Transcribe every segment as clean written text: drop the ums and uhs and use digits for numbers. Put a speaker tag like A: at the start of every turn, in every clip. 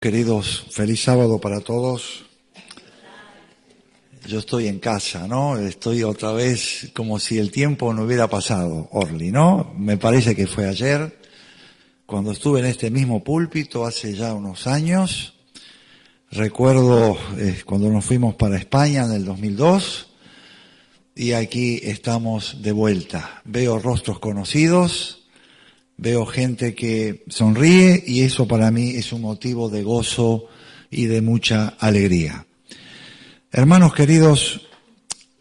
A: Queridos, feliz sábado para todos. Yo estoy en casa, ¿no? Estoy otra vez como si el tiempo no hubiera pasado, Orly, ¿no? Me parece que fue ayer, cuando estuve en este mismo púlpito hace ya unos años. Recuerdo cuando nos fuimos para España en el 2002 y aquí estamos de vuelta. Veo rostros conocidos. Veo gente que sonríe y eso para mí es un motivo de gozo y de mucha alegría. Hermanos queridos,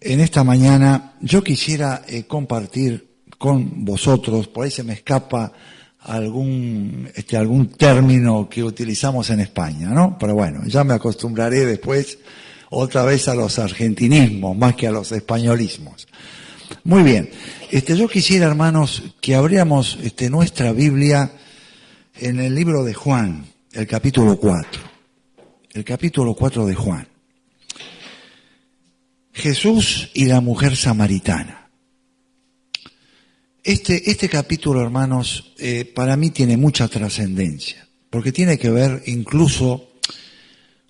A: en esta mañana yo quisiera compartir con vosotros, por ahí se me escapa algún término que utilizamos en España, ¿no? Pero bueno, ya me acostumbraré después otra vez a los argentinismos más que a los españolismos. Muy bien. Yo quisiera, hermanos, que abriéramos nuestra Biblia en el libro de Juan, el capítulo 4. El capítulo 4 de Juan. Jesús y la mujer samaritana. Este capítulo, hermanos, para mí tiene mucha trascendencia, porque tiene que ver incluso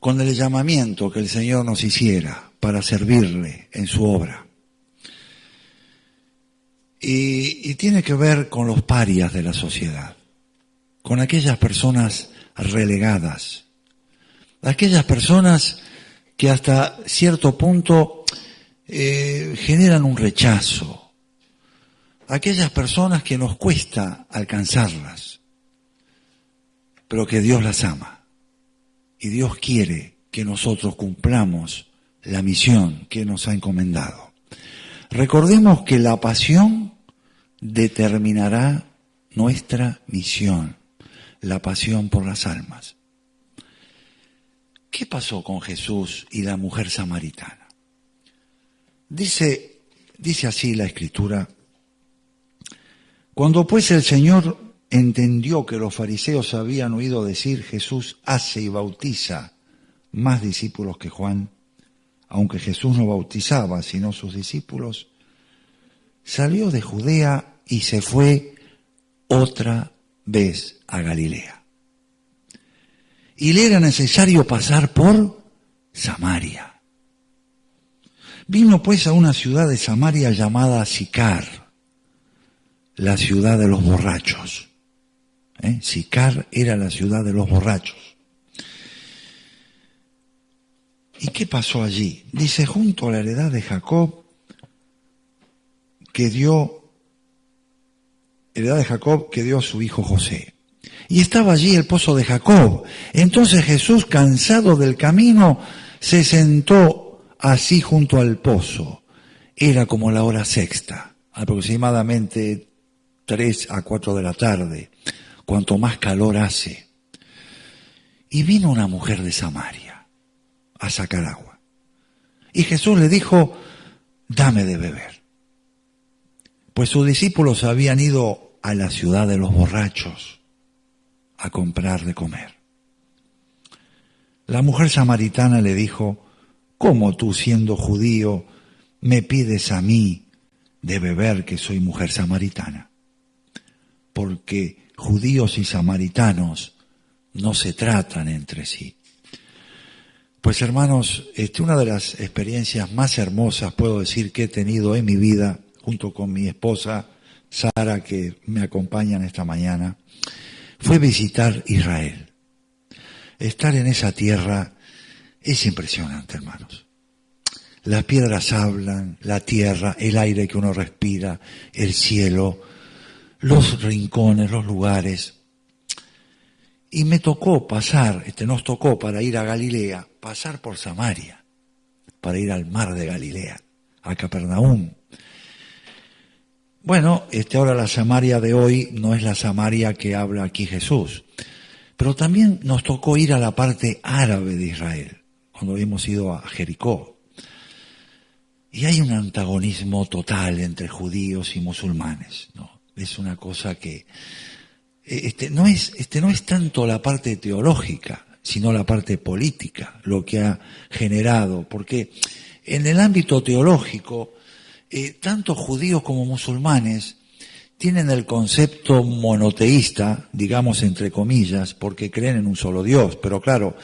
A: con el llamamiento que el Señor nos hiciera para servirle en su obra. Y tiene que ver con los parias de la sociedad, con aquellas personas relegadas, aquellas personas que hasta cierto punto generan un rechazo, aquellas personas que nos cuesta alcanzarlas, pero que Dios las ama y Dios quiere que nosotros cumplamos la misión que nos ha encomendado. Recordemos que la pasión determinará nuestra misión, la pasión por las almas. ¿Qué pasó con Jesús y la mujer samaritana? Dice así la Escritura: cuando pues el Señor entendió que los fariseos habían oído decir, Jesús hace y bautiza más discípulos que Juan, aunque Jesús no bautizaba sino sus discípulos, salió de Judea y se fue otra vez a Galilea. Y le era necesario pasar por Samaria. Vino pues a una ciudad de Samaria llamada Sicar, la ciudad de los borrachos. Sicar era la ciudad de los borrachos. ¿Y qué pasó allí? Dice, junto a la heredad de Jacob, que dio a su hijo José. Y estaba allí el pozo de Jacob. Entonces Jesús, cansado del camino, se sentó así junto al pozo. Era como la hora sexta, aproximadamente 3 a 4 de la tarde, cuanto más calor hace. Y vino una mujer de Samaria a sacar agua. Y Jesús le dijo, dame de beber. Pues sus discípulos habían ido a la ciudad de los borrachos a comprar de comer. La mujer samaritana le dijo, ¿cómo tú, siendo judío, me pides a mí de beber, que soy mujer samaritana? Porque judíos y samaritanos no se tratan entre sí. Pues hermanos, una de las experiencias más hermosas, puedo decir, que he tenido en mi vida, junto con mi esposa Sara, que me acompañan esta mañana, fue visitar Israel. Estar en esa tierra es impresionante, hermanos. Las piedras hablan, la tierra, el aire que uno respira, el cielo, los rincones, los lugares. Y me tocó pasar, nos tocó para ir a Galilea, pasar por Samaria, para ir al mar de Galilea, a Capernaum. Bueno, ahora la Samaria de hoy no es la Samaria que habla aquí Jesús, pero también nos tocó ir a la parte árabe de Israel, cuando hemos ido a Jericó. Y hay un antagonismo total entre judíos y musulmanes, ¿no? Es una cosa que no es tanto la parte teológica, sino la parte política, lo que ha generado, porque en el ámbito teológico, tanto judíos como musulmanes tienen el concepto monoteísta, digamos entre comillas, porque creen en un solo Dios. Pero claro,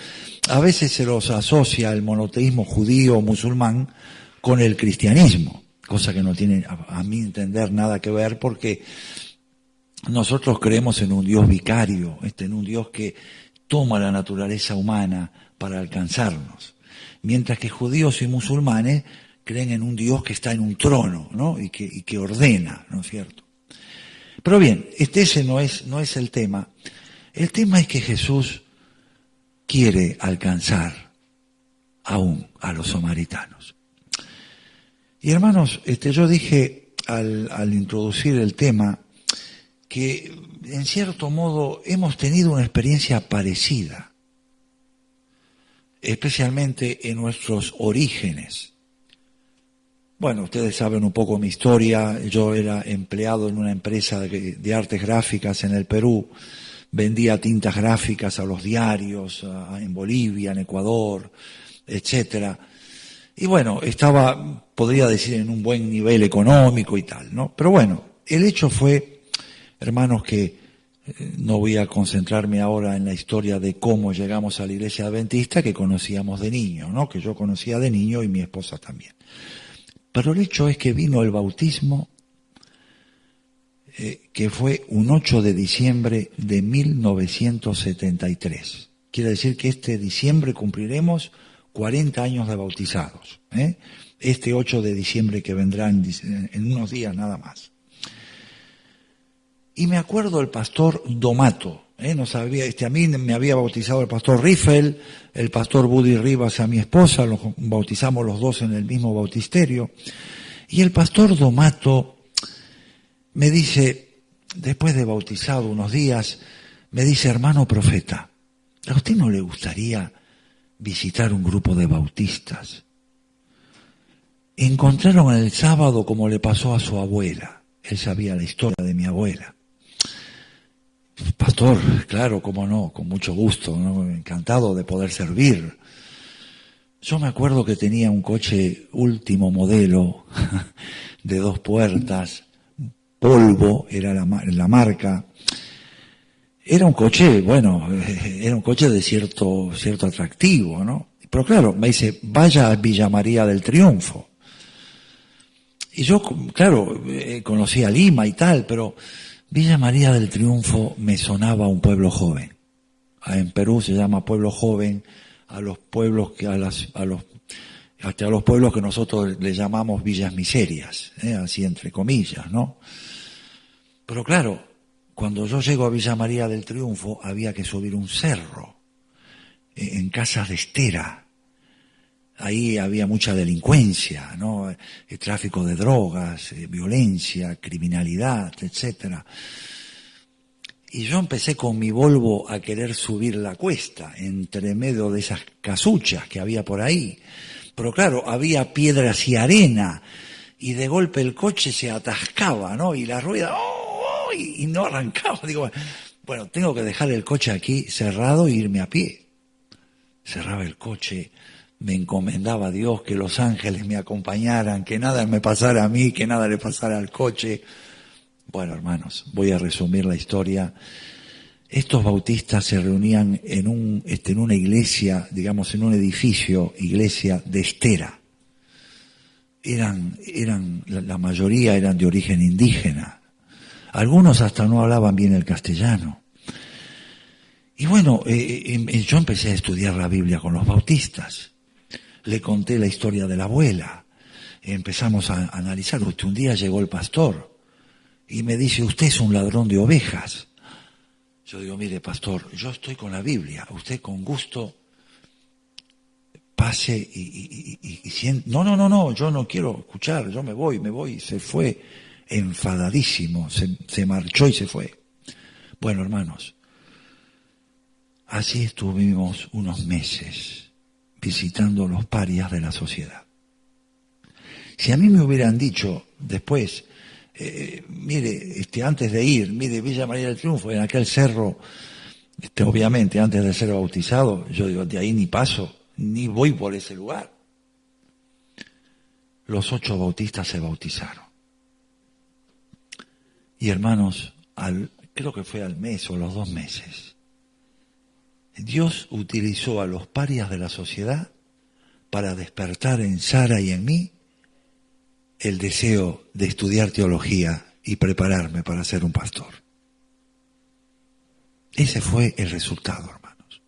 A: a veces se los asocia el monoteísmo judío o musulmán con el cristianismo, cosa que no tiene, a mi entender, nada que ver, porque nosotros creemos en un Dios vicario, en un Dios que toma la naturaleza humana para alcanzarnos. Mientras que judíos y musulmanes creen en un Dios que está en un trono, ¿no? Y que ordena, ¿no es cierto? Pero bien, ese no es el tema. El tema es que Jesús quiere alcanzar aún a los samaritanos. Y hermanos, yo dije al introducir el tema que en cierto modo hemos tenido una experiencia parecida, especialmente en nuestros orígenes. Bueno, ustedes saben un poco mi historia. Yo era empleado en una empresa de artes gráficas en el Perú. Vendía tintas gráficas a los diarios, en Bolivia, en Ecuador, etcétera. Y bueno, podría decir, en un buen nivel económico y tal, ¿no? Pero bueno, el hecho fue, hermanos, que no voy a concentrarme ahora en la historia de cómo llegamos a la iglesia adventista que conocíamos de niño, ¿no? Que yo conocía de niño y mi esposa también. Pero el hecho es que vino el bautismo, que fue un 8 de diciembre de 1973. Quiere decir que este diciembre cumpliremos 40 años de bautizados. Este 8 de diciembre que vendrá en unos días nada más. Y me acuerdo el pastor Domato, no sabía, a mí me había bautizado el pastor Riffel, el pastor Buddy Rivas a mi esposa, los bautizamos los dos en el mismo bautisterio. Y el pastor Domato me dice, después de bautizado unos días, me dice: hermano profeta, ¿a usted no le gustaría visitar un grupo de bautistas? Encontraron el sábado como le pasó a su abuela. Él sabía la historia de mi abuela. Pastor, claro, cómo no, con mucho gusto, ¿no? Encantado de poder servir. Yo me acuerdo que tenía un coche último modelo, de 2 puertas, Polvo era la marca. Era un coche, bueno, era un coche de cierto atractivo, ¿no? Pero claro, me dice, vaya a Villa María del Triunfo. Y yo, claro, conocía Lima y tal, pero Villa María del Triunfo me sonaba a un pueblo joven. En Perú se llama pueblo joven a los pueblos hasta a los pueblos que nosotros le llamamos villas miserias, así entre comillas, ¿no? Pero claro, cuando yo llego a Villa María del Triunfo había que subir un cerro, en casas de estera. Ahí había mucha delincuencia, ¿no? Tráfico de drogas, violencia, criminalidad, etcétera. Y yo empecé con mi Volvo a querer subir la cuesta, entre medio de esas casuchas que había por ahí. Pero claro, había piedras y arena, y de golpe el coche se atascaba, ¿no? Y la rueda, y no arrancaba. Digo, bueno, tengo que dejar el coche aquí cerrado e irme a pie. Cerraba el coche, me encomendaba a Dios que los ángeles me acompañaran, que nada me pasara a mí, que nada le pasara al coche. Bueno, hermanos, voy a resumir la historia. Estos bautistas se reunían en una iglesia, digamos, en un edificio, iglesia de estera. La mayoría eran de origen indígena. Algunos hasta no hablaban bien el castellano. Y bueno, yo empecé a estudiar la Biblia con los bautistas. Le conté la historia de la abuela. Empezamos a analizar. Un día llegó el pastor y me dice, usted es un ladrón de ovejas. Yo digo, mire, pastor, yo estoy con la Biblia. Usted con gusto pase y siente. No, yo no quiero escuchar, yo me voy. Se fue enfadadísimo, se marchó y se fue. Bueno, hermanos, así estuvimos unos meses visitando los parias de la sociedad. Si a mí me hubieran dicho después, mire, antes de ir, mire, Villa María del Triunfo, en aquel cerro, obviamente antes de ser bautizado, yo digo, de ahí ni paso, ni voy por ese lugar. Los 8 bautistas se bautizaron. Y hermanos, creo que fue al mes o los 2 meses, Dios utilizó a los parias de la sociedad para despertar en Sara y en mí el deseo de estudiar teología y prepararme para ser un pastor. Ese fue el resultado, hermanos.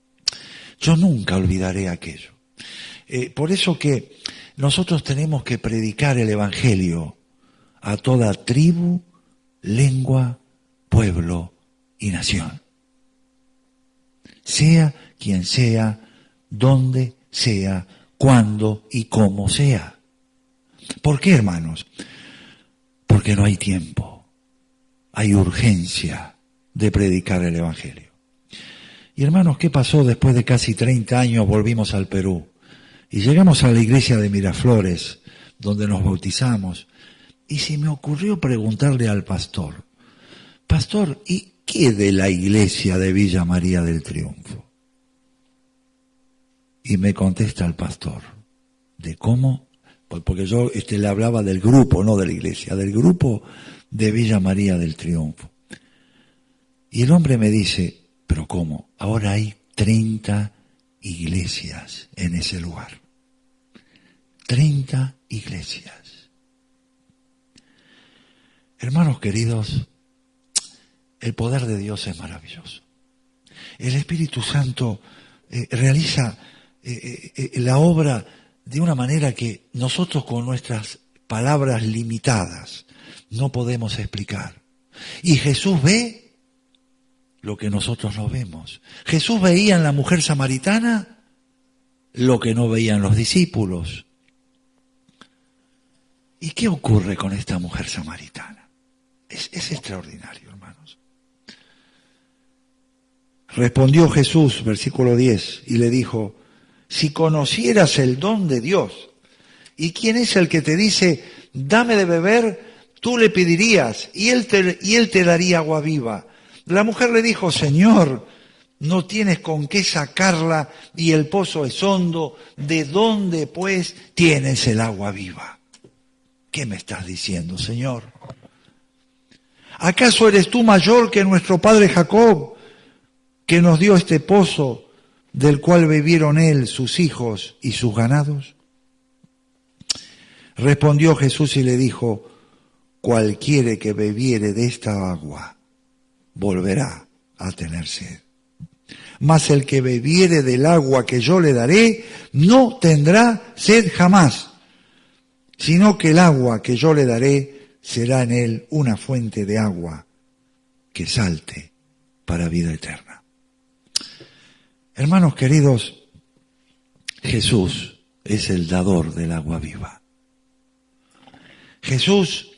A: Yo nunca olvidaré aquello. Por eso que nosotros tenemos que predicar el Evangelio a toda tribu, lengua, pueblo y nación. Sea quien sea, donde sea, cuándo y cómo sea. ¿Por qué, hermanos? Porque no hay tiempo. Hay urgencia de predicar el Evangelio. Y hermanos, ¿qué pasó después de casi 30 años? Volvimos al Perú. Y llegamos a la iglesia de Miraflores, donde nos bautizamos. Y se me ocurrió preguntarle al pastor, pastor, ¿y qué de la iglesia de Villa María del Triunfo? Y me contesta el pastor, ¿de cómo? Porque yo le hablaba del grupo, no de la iglesia, del grupo de Villa María del Triunfo. Y el hombre me dice, ¿pero cómo? Ahora hay 30 iglesias en ese lugar. 30 iglesias. Hermanos queridos, el poder de Dios es maravilloso. El Espíritu Santo realiza la obra de una manera que nosotros con nuestras palabras limitadas no podemos explicar. Y Jesús ve lo que nosotros no vemos. Jesús veía en la mujer samaritana lo que no veían los discípulos. ¿Y qué ocurre con esta mujer samaritana? Es extraordinario, hermanos. Respondió Jesús, versículo 10, y le dijo, si conocieras el don de Dios, ¿y quién es el que te dice, dame de beber? Tú le pedirías, y él te daría agua viva. La mujer le dijo, Señor, no tienes con qué sacarla, y el pozo es hondo. ¿De dónde, pues, tienes el agua viva? ¿Qué me estás diciendo, Señor? ¿Acaso eres tú mayor que nuestro padre Jacob, que nos dio este pozo, del cual bebieron él, sus hijos y sus ganados? Respondió Jesús y le dijo, cualquiera que bebiere de esta agua, volverá a tener sed. Mas el que bebiere del agua que yo le daré, no tendrá sed jamás, sino que el agua que yo le daré será en él una fuente de agua que salte para vida eterna. Hermanos queridos, Jesús es el dador del agua viva. Jesús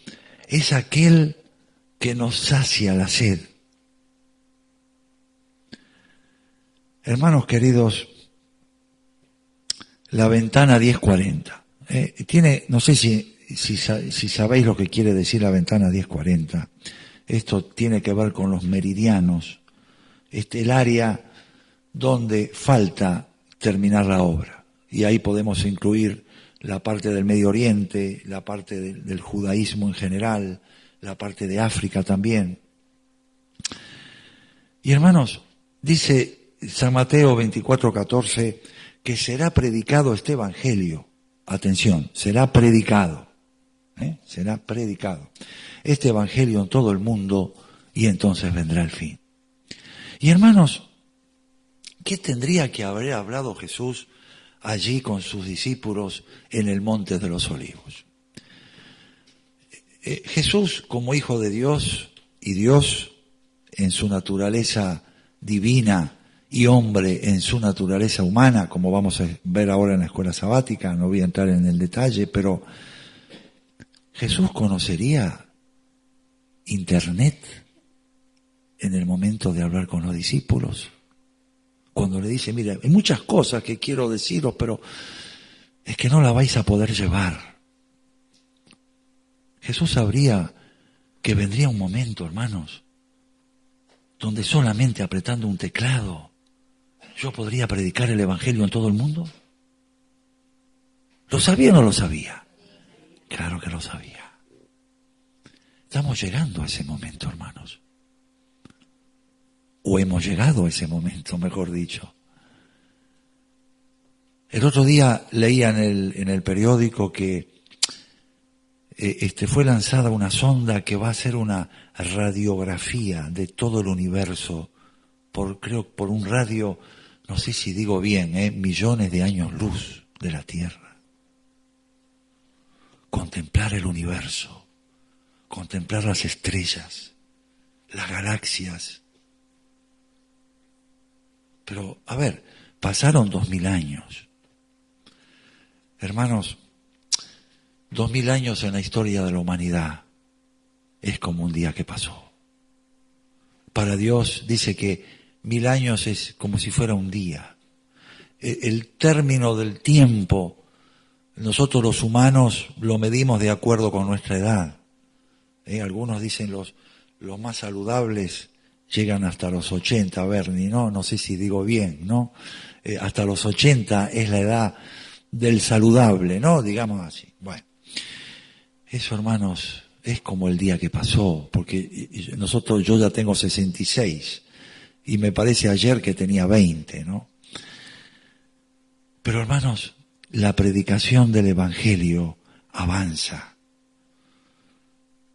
A: es aquel que nos sacia la sed. Hermanos queridos, la ventana 1040. Tiene, no sé si sabéis lo que quiere decir la ventana 1040. Esto tiene que ver con los meridianos, el área donde falta terminar la obra. Y ahí podemos incluir la parte del Medio Oriente, la parte del judaísmo en general, la parte de África también. Y hermanos, dice San Mateo 24:14, que será predicado este evangelio. Atención, será predicado. Será predicado este evangelio en todo el mundo y entonces vendrá el fin. Y hermanos, ¿qué tendría que haber hablado Jesús allí con sus discípulos en el Monte de los Olivos? Jesús, como hijo de Dios y Dios en su naturaleza divina y hombre en su naturaleza humana, como vamos a ver ahora en la escuela sabática, no voy a entrar en el detalle, pero Jesús conocería Internet en el momento de hablar con los discípulos. Cuando le dice, mira, hay muchas cosas que quiero deciros, pero es que no la vais a poder llevar. Jesús sabría que vendría un momento, hermanos, donde solamente apretando un teclado yo podría predicar el evangelio en todo el mundo. ¿Lo sabía o no lo sabía? Claro que lo sabía. Estamos llegando a ese momento, hermanos. O hemos llegado a ese momento, mejor dicho. El otro día leía en el periódico que fue lanzada una sonda que va a hacer una radiografía de todo el universo creo por un radio, no sé si digo bien, millones de años luz de la Tierra. Contemplar el universo, contemplar las estrellas, las galaxias. Pero, a ver, pasaron 2000 años. Hermanos, 2000 años en la historia de la humanidad es como un día que pasó. Para Dios dice que 1000 años es como si fuera un día. El término del tiempo, nosotros los humanos lo medimos de acuerdo con nuestra edad. Algunos dicen los más saludables llegan hasta los 80, Bernie, ¿no? No sé si digo bien, ¿no? Hasta los 80 es la edad del saludable, ¿no? Digamos así. Bueno, eso, hermanos, es como el día que pasó, porque yo ya tengo 66 y me parece ayer que tenía 20, ¿no? Pero, hermanos, la predicación del Evangelio avanza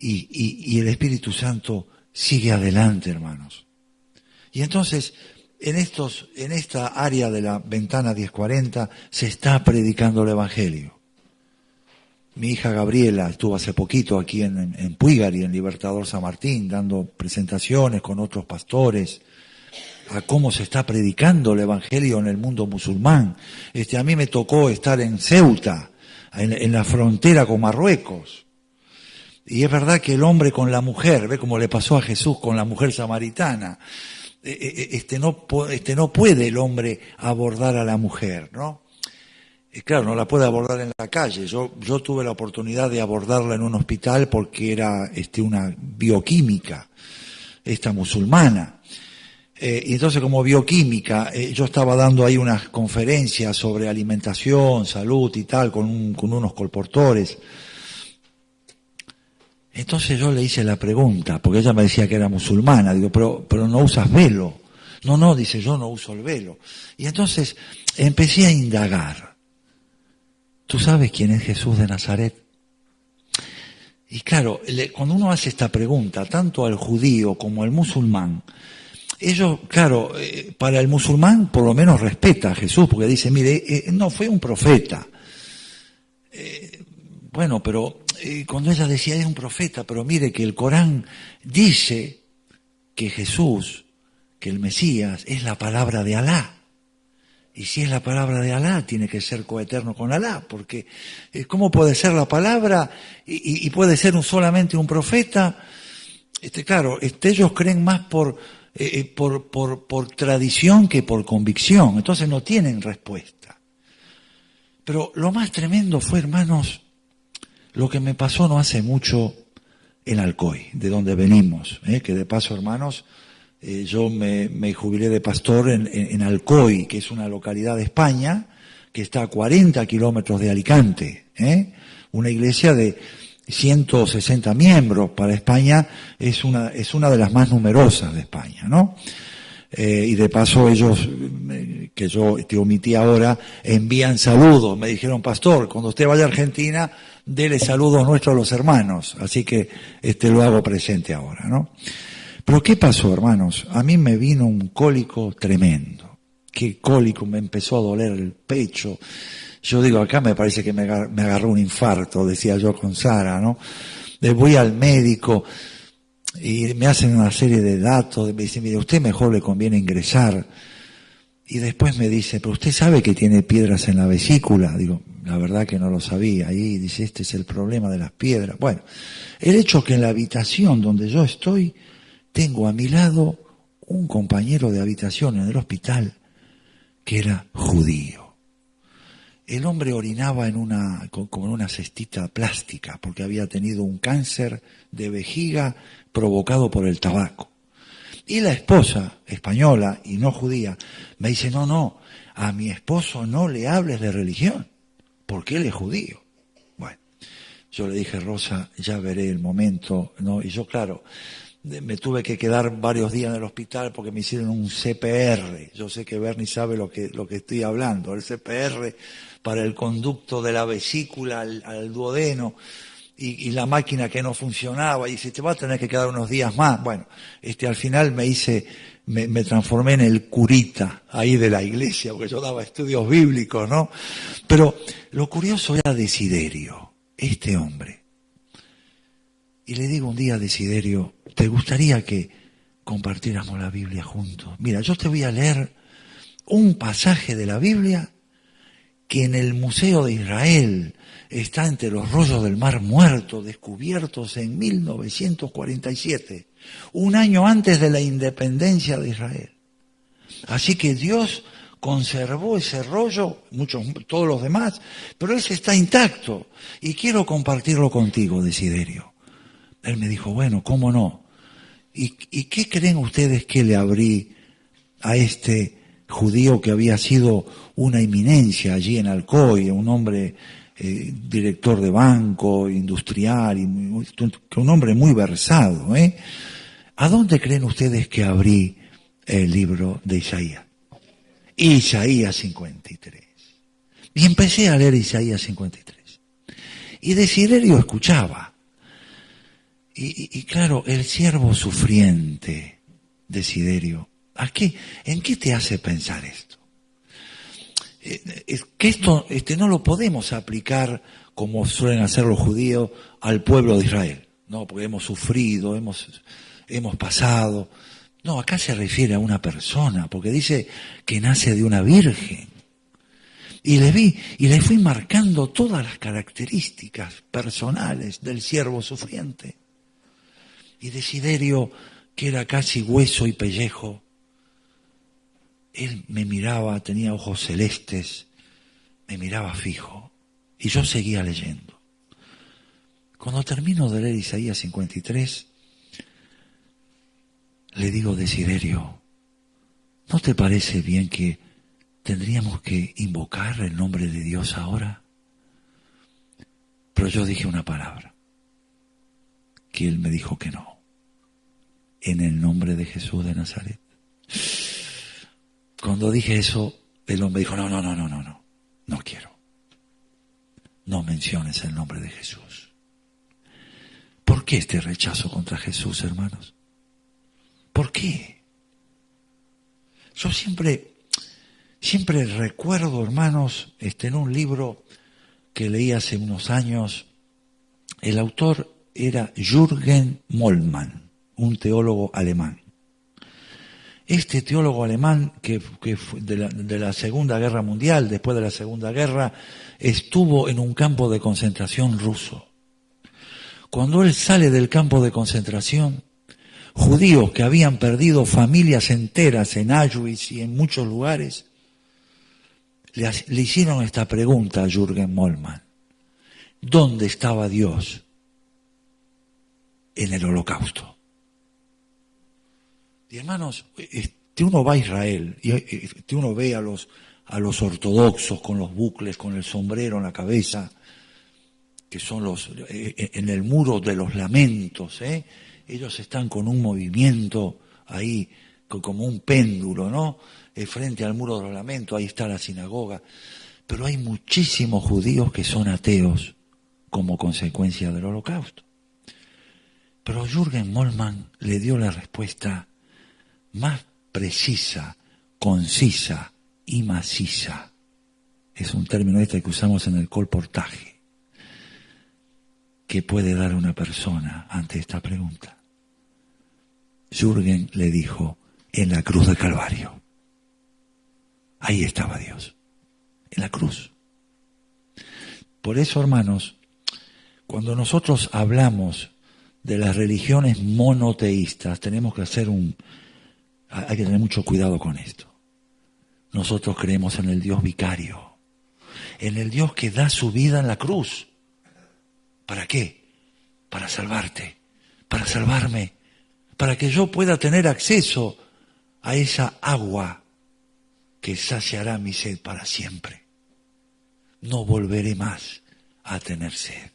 A: y el Espíritu Santo sigue adelante, hermanos. Y entonces, en esta área de la ventana 1040 se está predicando el Evangelio. Mi hija Gabriela estuvo hace poquito aquí en Puigari, en Libertador San Martín, dando presentaciones con otros pastores a cómo se está predicando el Evangelio en el mundo musulmán. A mí me tocó estar en Ceuta, en la frontera con Marruecos. Y es verdad que el hombre con la mujer, ve cómo le pasó a Jesús con la mujer samaritana, no puede el hombre abordar a la mujer, ¿no? Claro, no la puede abordar en la calle. Yo tuve la oportunidad de abordarla en un hospital porque era una bioquímica, esta musulmana. Y entonces como bioquímica, yo estaba dando ahí unas conferencias sobre alimentación, salud y tal, con unos colportores. Entonces yo le hice la pregunta, porque ella me decía que era musulmana, digo, pero no usas velo. No, dice, yo no uso el velo. Y entonces empecé a indagar. ¿Tú sabes quién es Jesús de Nazaret? Y claro, cuando uno hace esta pregunta, tanto al judío como al musulmán, ellos, claro, para el musulmán por lo menos respeta a Jesús, porque dice, mire, no fue un profeta. Bueno, pero cuando ella decía es un profeta, pero mire que el Corán dice que Jesús, que el Mesías, es la palabra de Alá. Y si es la palabra de Alá, tiene que ser coeterno con Alá, porque ¿cómo puede ser la palabra y puede ser solamente un profeta? Claro, ellos creen más por tradición que por convicción, entonces no tienen respuesta. Pero lo más tremendo fue, hermanos, lo que me pasó no hace mucho en Alcoy, de donde venimos, que de paso, hermanos, yo me jubilé de pastor en Alcoy, que es una localidad de España, que está a 40 kilómetros de Alicante, una iglesia de 160 miembros. Para España es una de las más numerosas de España, ¿no? Y de paso ellos, que yo te omití ahora, envían saludos. Me dijeron, pastor, cuando usted vaya a Argentina, dele saludos nuestros a los hermanos. Así que lo hago presente ahora, ¿no? Pero ¿qué pasó, hermanos? A mí me vino un cólico tremendo. Qué cólico, me empezó a doler el pecho. Yo digo, acá me parece que me agarró un infarto, decía yo con Sara, ¿no? Voy al médico y me hacen una serie de datos, me dicen, mire, a usted mejor le conviene ingresar. Y después me dice, pero usted sabe que tiene piedras en la vesícula. Digo, la verdad que no lo sabía. Ahí dice, este es el problema de las piedras. Bueno, el hecho que en la habitación donde yo estoy, tengo a mi lado un compañero de habitación en el hospital que era judío. El hombre orinaba como en una cestita plástica porque había tenido un cáncer de vejiga provocado por el tabaco. Y la esposa, española y no judía, me dice, no, a mi esposo no le hables de religión porque él es judío. Bueno, Yo le dije, Rosa, ya veré el momento, ¿no? Y yo, claro, me tuve que quedar varios días en el hospital porque me hicieron un CPR. Yo sé que Bernie sabe lo que estoy hablando. El CPR para el conducto de la vesícula al duodeno y la máquina que no funcionaba. Y dice, te va a tener que quedar unos días más. Bueno, al final me transformé en el curita ahí de la iglesia porque yo daba estudios bíblicos, ¿no? Pero lo curioso era Desiderio, este hombre. Y le digo un día a Desiderio, ¿te gustaría que compartiéramos la Biblia juntos? Mira, yo te voy a leer un pasaje de la Biblia que en el Museo de Israel está entre los rollos del Mar Muerto, descubiertos en 1947, un año antes de la independencia de Israel. Así que Dios conservó ese rollo, todos los demás, pero ese está intacto y quiero compartirlo contigo, Desiderio. Él me dijo, bueno, ¿cómo no? ¿Y qué creen ustedes que le abrí a este judío que había sido una eminencia allí en Alcoy, un hombre director de banco, industrial, un hombre muy versado? ¿A dónde creen ustedes que abrí el libro de Isaías? Isaías 53. Y empecé a leer Isaías 53. Y Desiderio escuchaba. Y claro, el siervo sufriente, Desiderio, ¿en qué te hace pensar esto? Que esto no lo podemos aplicar como suelen hacer los judíos al pueblo de Israel, no, porque hemos sufrido, hemos pasado. No, acá se refiere a una persona, porque dice que nace de una virgen. Y le fui marcando todas las características personales del siervo sufriente. Y Desiderio, que era casi hueso y pellejo, él me miraba, tenía ojos celestes, me miraba fijo, y yo seguía leyendo. Cuando termino de leer Isaías 53, le digo, Desiderio, ¿no te parece bien que tendríamos que invocar el nombre de Dios ahora? Pero yo dije una palabra, que él me dijo que no. En el nombre de Jesús de Nazaret. Cuando dije eso, el hombre dijo, no quiero. No menciones el nombre de Jesús. ¿Por qué este rechazo contra Jesús, hermanos? ¿Por qué? Yo siempre recuerdo, hermanos, en un libro que leí hace unos años, el autor era Jürgen Moltmann, un teólogo alemán. Este teólogo alemán que fue de la Segunda Guerra Mundial, después de la Segunda Guerra, estuvo en un campo de concentración ruso. Cuando él sale del campo de concentración, judíos que habían perdido familias enteras en Auschwitz y en muchos lugares, le hicieron esta pregunta a Jürgen Moltmann. ¿Dónde estaba Dios en el Holocausto? Y hermanos, uno va a Israel y uno ve a los ortodoxos con los bucles, con el sombrero en la cabeza, que son en el muro de los lamentos, ellos están con un movimiento ahí, como un péndulo, ¿no? Frente al muro de los lamentos, ahí está la sinagoga. Pero hay muchísimos judíos que son ateos como consecuencia del Holocausto. Pero Jürgen Moltmann le dio la respuesta más precisa, concisa y maciza. Es un término que usamos en el colportaje, que puede dar una persona ante esta pregunta. Jürgen le dijo, en la cruz del Calvario. Ahí estaba Dios, en la cruz. Por eso, hermanos, cuando nosotros hablamos de las religiones monoteístas, tenemos que hay que tener mucho cuidado con esto. Nosotros creemos en el Dios vicario, en el Dios que da su vida en la cruz. ¿Para qué? Para salvarte, para salvarme, para que yo pueda tener acceso a esa agua que saciará mi sed para siempre. No volveré más a tener sed.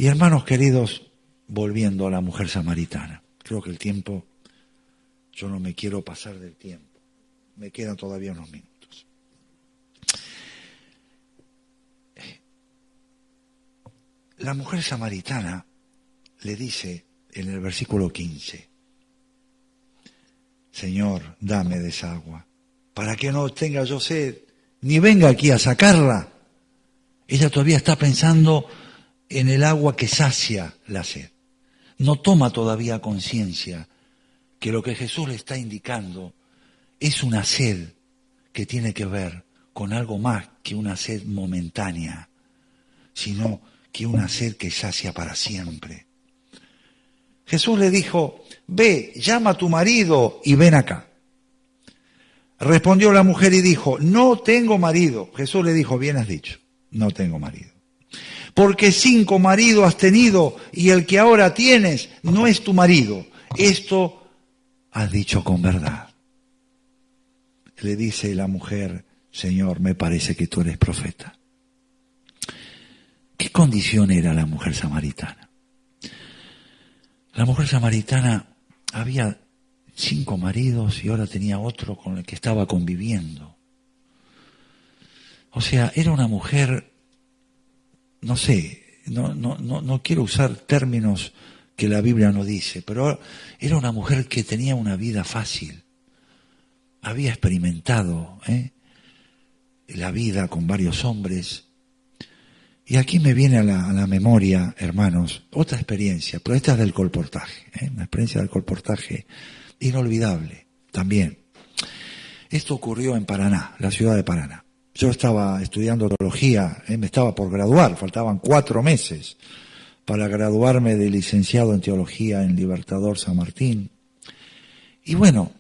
A: Y hermanos queridos, volviendo a la mujer samaritana, creo que el tiempo, yo no me quiero pasar del tiempo, me quedan todavía unos minutos. La mujer samaritana le dice en el versículo 15, Señor, dame de esa agua, para que no tenga yo sed, ni venga aquí a sacarla. Ella todavía está pensando en el agua que sacia la sed. No toma todavía conciencia que lo que Jesús le está indicando es una sed que tiene que ver con algo más que una sed momentánea, sino que una sed que sacia para siempre. Jesús le dijo, ve, llama a tu marido y ven acá. Respondió la mujer y dijo, no tengo marido. Jesús le dijo, bien has dicho, no tengo marido. Porque 5 maridos has tenido y el que ahora tienes no es tu marido. Esto has dicho con verdad. Le dice la mujer, Señor, me parece que tú eres profeta. ¿Qué condición era la mujer samaritana? La mujer samaritana había 5 maridos y ahora tenía otro con el que estaba conviviendo. O sea, era una mujer, no sé, no quiero usar términos que la Biblia no dice, pero era una mujer que tenía una vida fácil. Había experimentado la vida con varios hombres. Y aquí me viene a la memoria, hermanos, otra experiencia, pero esta es del colportaje, una experiencia del colportaje inolvidable también. Esto ocurrió en Paraná, la ciudad de Paraná. Yo estaba estudiando teología, me estaba por graduar, faltaban 4 meses para graduarme de licenciado en teología en Libertador San Martín. Y bueno,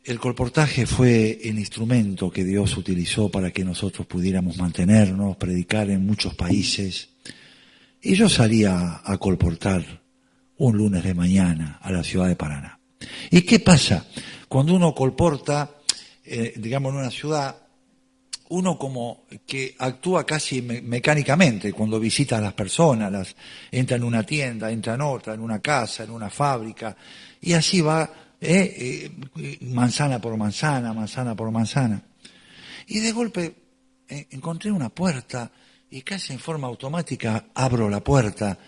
A: el colportaje fue el instrumento que Dios utilizó para que nosotros pudiéramos mantenernos, predicar en muchos países. Y yo salía a colportar un lunes de mañana a la ciudad de Paraná. ¿Y qué pasa? Cuando uno colporta, digamos, en una ciudad, uno como que actúa casi mecánicamente cuando visita a las personas, entra en una tienda, entra en otra, en una casa, en una fábrica, y así va, manzana por manzana, manzana por manzana. Y de golpe encontré una puerta y casi en forma automática abro la puerta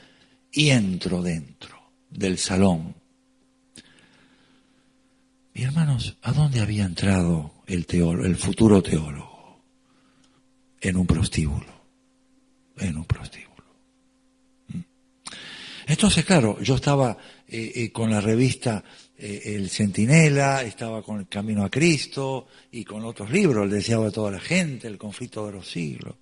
A: y entro dentro del salón. Y hermanos, ¿a dónde había entrado el futuro teólogo? En un prostíbulo. En un prostíbulo. Entonces, claro, yo estaba con la revista El Centinela, estaba con El Camino a Cristo y con otros libros, El Deseado de toda la gente, El Conflicto de los Siglos.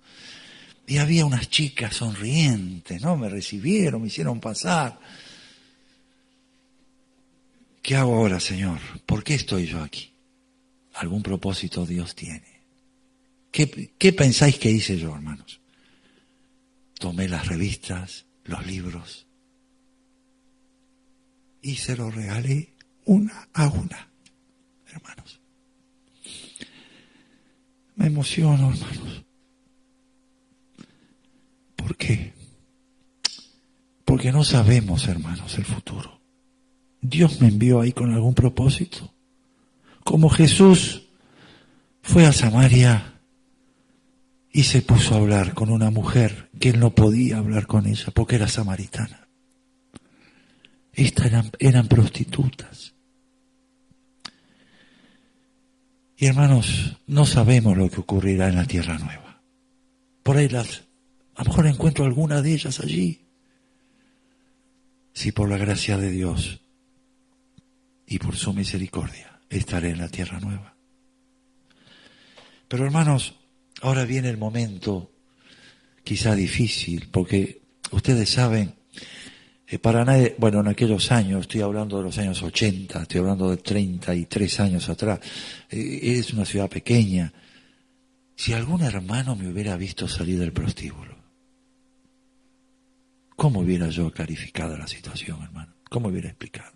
A: Y había unas chicas sonrientes, ¿no? Me recibieron, me hicieron pasar. ¿Qué hago ahora, Señor? ¿Por qué estoy yo aquí? Algún propósito Dios tiene. ¿Qué pensáis que hice yo, hermanos? Tomé las revistas, los libros, y se los regalé una a una, hermanos. Me emociono, hermanos. ¿Por qué? Porque no sabemos, hermanos, el futuro. Dios me envió ahí con algún propósito. Como Jesús fue a Samaria y se puso a hablar con una mujer que él no podía hablar con ella porque era samaritana. Estas eran prostitutas. Y hermanos, no sabemos lo que ocurrirá en la tierra nueva. Por ahí a lo mejor encuentro alguna de ellas allí. Si por la gracia de Dios y por su misericordia estaré en la tierra nueva. Pero hermanos, ahora viene el momento quizá difícil, porque ustedes saben, Paraná, bueno, en aquellos años, estoy hablando de los años 80, estoy hablando de 33 años atrás, es una ciudad pequeña. Si algún hermano me hubiera visto salir del prostíbulo, ¿cómo hubiera yo clarificado la situación, hermano? ¿Cómo hubiera explicado?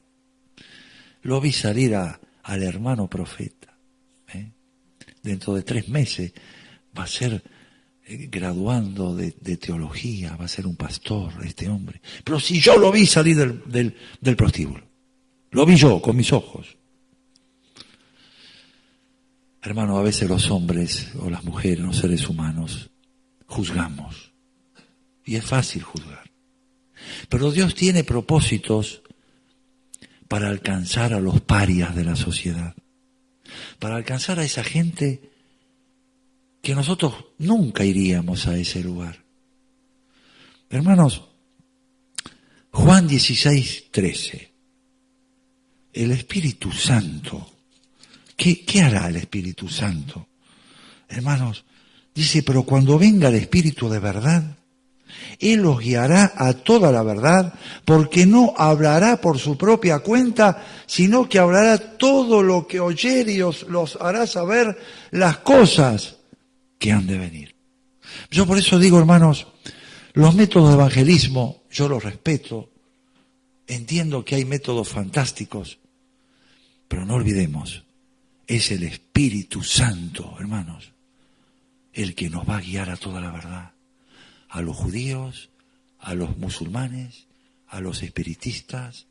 A: Lo vi salir al hermano profeta. Dentro de 3 meses va a ser graduando de teología, va a ser un pastor este hombre. Pero si yo lo vi salir del prostíbulo, lo vi yo con mis ojos. Hermano, a veces los hombres o las mujeres, los seres humanos, juzgamos. Y es fácil juzgar. Pero Dios tiene propósitos para alcanzar a los parias de la sociedad. Para alcanzar a esa gente que nosotros nunca iríamos a ese lugar. Hermanos, Juan 16:13. El Espíritu Santo. ¿Qué hará el Espíritu Santo? Hermanos, dice, pero cuando venga el Espíritu de verdad, Él os guiará a toda la verdad, porque no hablará por su propia cuenta, sino que hablará todo lo que oyere y os los hará saber las cosas que han de venir. Yo por eso digo, hermanos, los métodos de evangelismo, yo los respeto, entiendo que hay métodos fantásticos, pero no olvidemos, es el Espíritu Santo, hermanos, el que nos va a guiar a toda la verdad. A los judíos, a los musulmanes, a los espiritistas,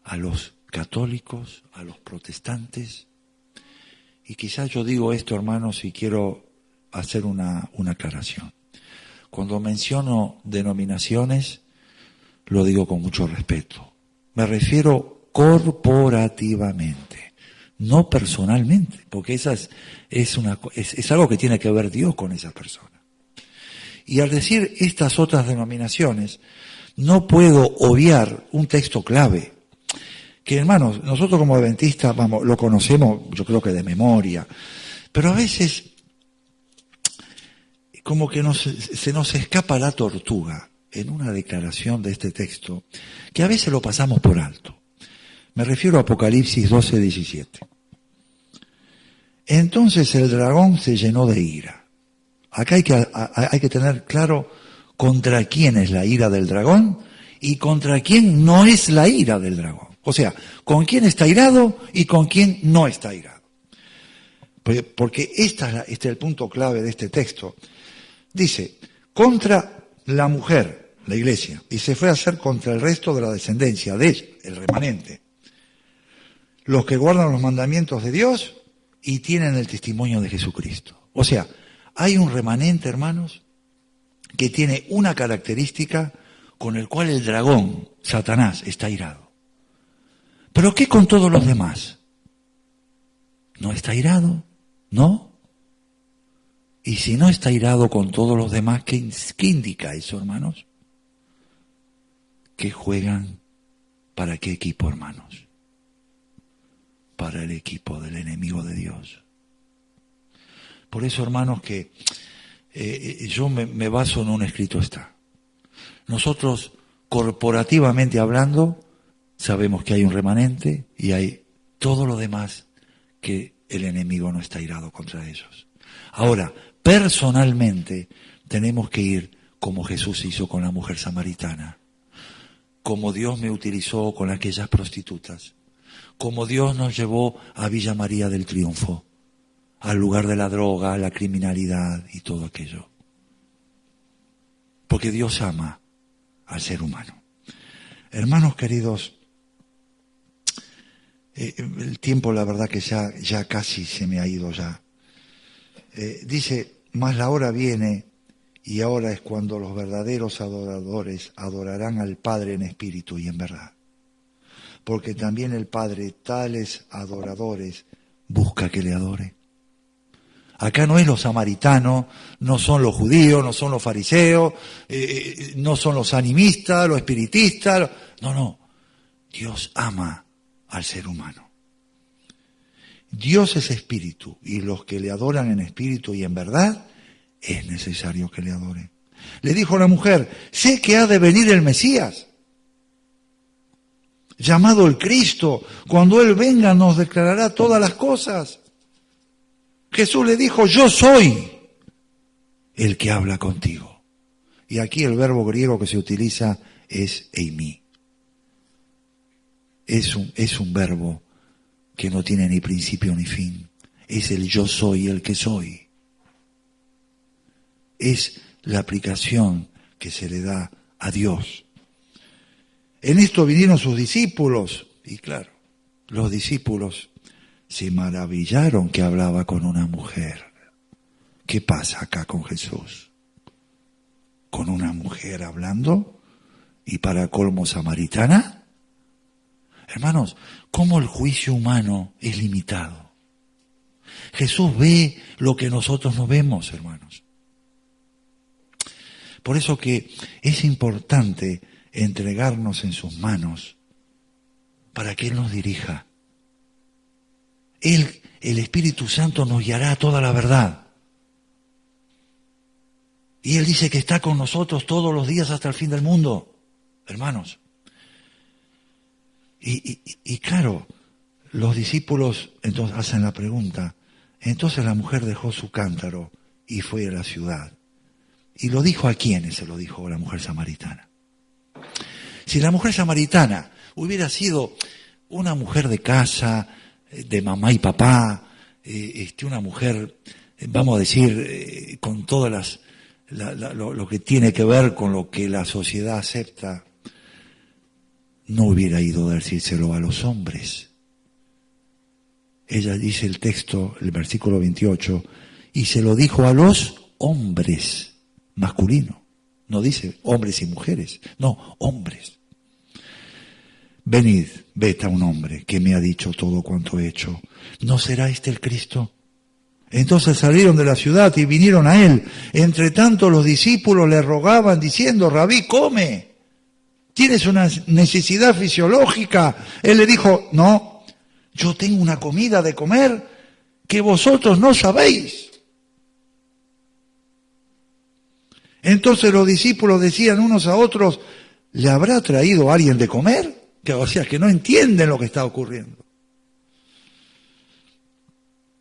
A: a los católicos, a los protestantes. Y quizás yo digo esto, hermanos, y quiero hacer una aclaración. Cuando menciono denominaciones, lo digo con mucho respeto. Me refiero corporativamente. No personalmente, porque esa es algo que tiene que ver Dios con esa persona. Y al decir estas otras denominaciones, no puedo obviar un texto clave, que hermanos, nosotros como adventistas, lo conocemos, yo creo que de memoria, pero a veces como que se nos escapa la tortuga en una declaración de este texto, que a veces lo pasamos por alto. Me refiero a Apocalipsis 12:17. Entonces el dragón se llenó de ira. Acá hay que tener claro contra quién es la ira del dragón y contra quién no es la ira del dragón. O sea, con quién está irado y con quién no está irado. Porque este es el punto clave de este texto. Dice, contra la mujer, la iglesia, y se fue a hacer contra el resto de la descendencia de ella, el remanente. Los que guardan los mandamientos de Dios y tienen el testimonio de Jesucristo. O sea, hay un remanente, hermanos, que tiene una característica con el cual el dragón, Satanás, está irado. ¿Pero qué con todos los demás? ¿No está irado? ¿No? Y si no está irado con todos los demás, ¿qué indica eso, hermanos? ¿Qué juegan? ¿Para qué equipo, hermanos? Para el equipo del enemigo de Dios. Por eso, hermanos, que yo me baso en un escrito está. Nosotros, corporativamente hablando, sabemos que hay un remanente y hay todo lo demás que el enemigo no está irado contra ellos. Ahora, personalmente, tenemos que ir como Jesús hizo con la mujer samaritana, como Dios me utilizó con aquellas prostitutas, como Dios nos llevó a Villa María del Triunfo, al lugar de la droga, la criminalidad y todo aquello. Porque Dios ama al ser humano. Hermanos queridos, el tiempo la verdad que ya casi se me ha ido ya. Dice, mas la hora viene y ahora es cuando los verdaderos adoradores adorarán al Padre en espíritu y en verdad. Porque también el Padre tales adoradores busca que le adore. Acá no es los samaritanos, no son los judíos, no son los fariseos, no son los animistas, los espiritistas. No. Dios ama al ser humano. Dios es espíritu y los que le adoran en espíritu y en verdad, es necesario que le adoren. Le dijo la mujer, sé que ha de venir el Mesías, llamado el Cristo. Cuando Él venga nos declarará todas las cosas. Jesús le dijo, yo soy el que habla contigo. Y aquí el verbo griego que se utiliza es eimi. Es un verbo que no tiene ni principio ni fin. Es el yo soy el que soy. es la aplicación que se le da a Dios. En esto vinieron sus discípulos, y claro, los discípulos se maravillaron que hablaba con una mujer. ¿Qué pasa acá con Jesús? ¿Con una mujer hablando? ¿Y para colmo samaritana? Hermanos, ¿cómo el juicio humano es limitado? Jesús ve lo que nosotros no vemos, hermanos. Por eso que es importante entregarnos en sus manos para que Él nos dirija. Él, el Espíritu Santo, nos guiará a toda la verdad. Y Él dice que está con nosotros todos los días hasta el fin del mundo, hermanos. Y claro, los discípulos entonces hacen la pregunta. Entonces la mujer dejó su cántaro y fue a la ciudad. ¿Y lo dijo a quiénes? Se lo dijo a la mujer samaritana. Si la mujer samaritana hubiera sido una mujer de casa, de mamá y papá, una mujer, vamos a decir, con todas lo que tiene que ver con lo que la sociedad acepta, no hubiera ido a decírselo a los hombres. Ella dice el texto, el versículo 28, y se lo dijo a los hombres, masculino. No dice hombres y mujeres, no, hombres. Venid, vete a un hombre que me ha dicho todo cuanto he hecho. ¿No será este el Cristo? Entonces salieron de la ciudad y vinieron a él. Entre tanto los discípulos le rogaban diciendo, Rabí, come. ¿Tienes una necesidad fisiológica? Él le dijo, no, yo tengo una comida de comer que vosotros no sabéis. Entonces los discípulos decían unos a otros, ¿le habrá traído alguien de comer? O sea, que no entienden lo que está ocurriendo.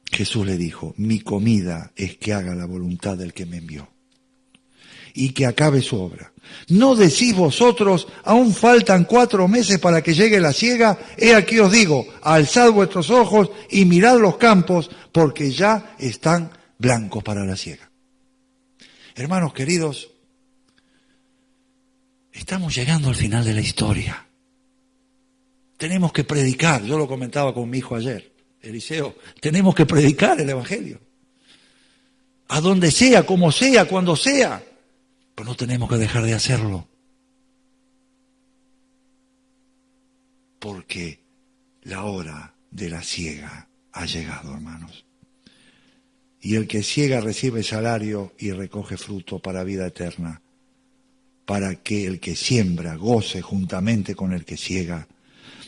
A: Jesús le dijo, mi comida es que haga la voluntad del que me envió y que acabe su obra. ¿No decís vosotros, aún faltan 4 meses para que llegue la siega? He aquí os digo, alzad vuestros ojos y mirad los campos, porque ya están blancos para la siega. Hermanos queridos, estamos llegando al final de la historia. Tenemos que predicar, yo lo comentaba con mi hijo ayer, Eliseo, tenemos que predicar el Evangelio. A donde sea, como sea, cuando sea. Pero no tenemos que dejar de hacerlo. Porque la hora de la siega ha llegado, hermanos. Y el que siega recibe salario y recoge fruto para vida eterna, para que el que siembra goce juntamente con el que siega.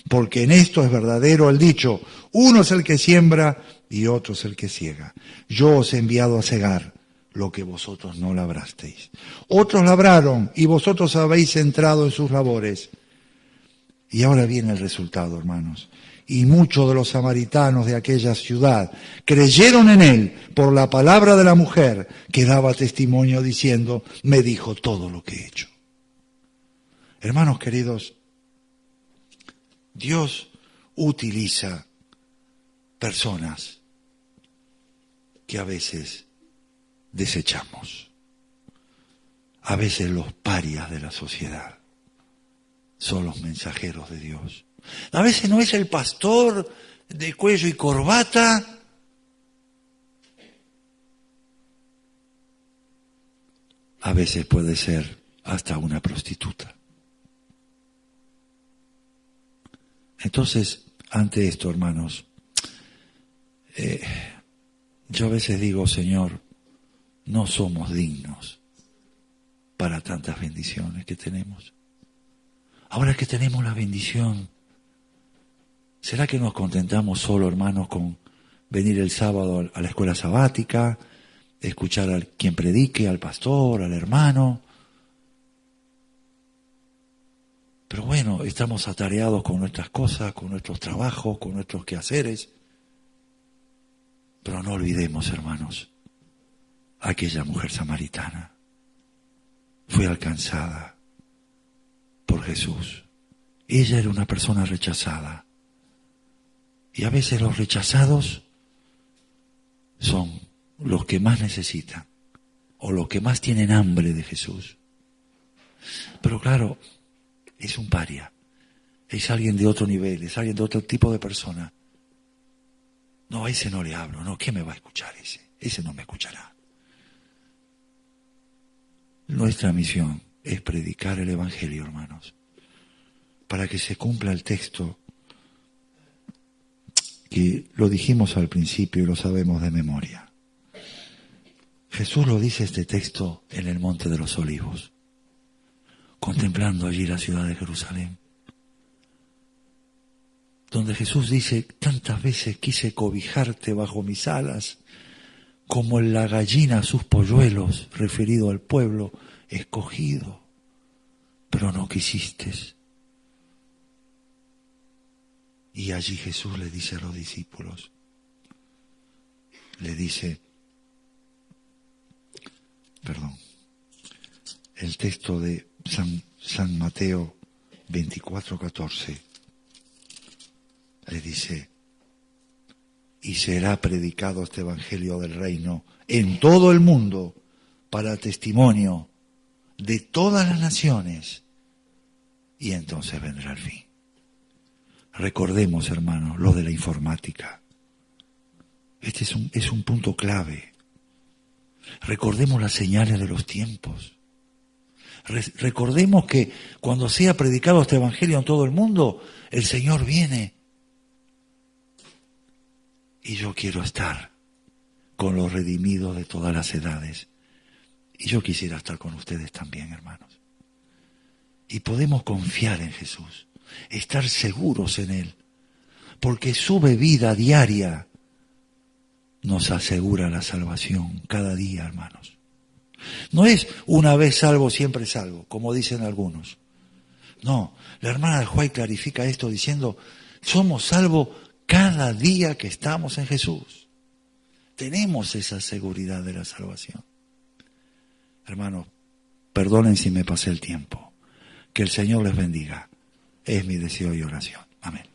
A: Porque en esto es verdadero el dicho, uno es el que siembra y otro es el que siega. Yo os he enviado a segar lo que vosotros no labrasteis. Otros labraron y vosotros habéis entrado en sus labores. Y ahora viene el resultado, hermanos. Y muchos de los samaritanos de aquella ciudad creyeron en él por la palabra de la mujer que daba testimonio diciendo, me dijo todo lo que he hecho. Hermanos queridos, Dios utiliza personas que a veces desechamos. A veces los parias de la sociedad son los mensajeros de Dios. A veces no es el pastor de cuello y corbata. A veces puede ser hasta una prostituta. Entonces, ante esto, hermanos, yo a veces digo, Señor, no somos dignos para tantas bendiciones que tenemos. Ahora que tenemos la bendición, ¿será que nos contentamos solo, hermanos, con venir el sábado a la escuela sabática, escuchar a quien predique, al pastor, al hermano? Pero bueno, estamos atareados con nuestras cosas, con nuestros trabajos, con nuestros quehaceres. Pero no olvidemos, hermanos, aquella mujer samaritana fue alcanzada por Jesús. Ella era una persona rechazada. Y a veces los rechazados son los que más necesitan o los que más tienen hambre de Jesús. Pero claro, es un paria, es alguien de otro nivel, es alguien de otro tipo de persona. No, a ese no le hablo, no, ¿quién me va a escuchar ese? Ese no me escuchará. Nuestra misión es predicar el Evangelio, hermanos, para que se cumpla el texto que lo dijimos al principio y lo sabemos de memoria. Jesús lo dice este texto en el Monte de los Olivos, contemplando allí la ciudad de Jerusalén, donde Jesús dice: tantas veces quise cobijarte bajo mis alas, como la gallina sus polluelos, referido al pueblo escogido, pero no quisiste. Y allí Jesús le dice a los discípulos, le dice, el texto de San Mateo 24:14, le dice: y será predicado este evangelio del reino en todo el mundo para testimonio de todas las naciones, y entonces vendrá el fin. Recordemos, hermanos, lo de la informática. Este es un punto clave. Recordemos las señales de los tiempos. Recordemos que cuando sea predicado este evangelio en todo el mundo, el Señor viene. Y yo quiero estar con los redimidos de todas las edades. Y yo quisiera estar con ustedes también, hermanos. Y podemos confiar en Jesús, estar seguros en Él, porque su vida diaria nos asegura la salvación cada día, hermanos. No es una vez salvo, siempre salvo, como dicen algunos. No, la hermana de Juárez clarifica esto diciendo: somos salvos cada día que estamos en Jesús. Tenemos esa seguridad de la salvación. Hermanos, perdonen si me pasé el tiempo. Que el Señor les bendiga. Es mi deseo y oración. Amén.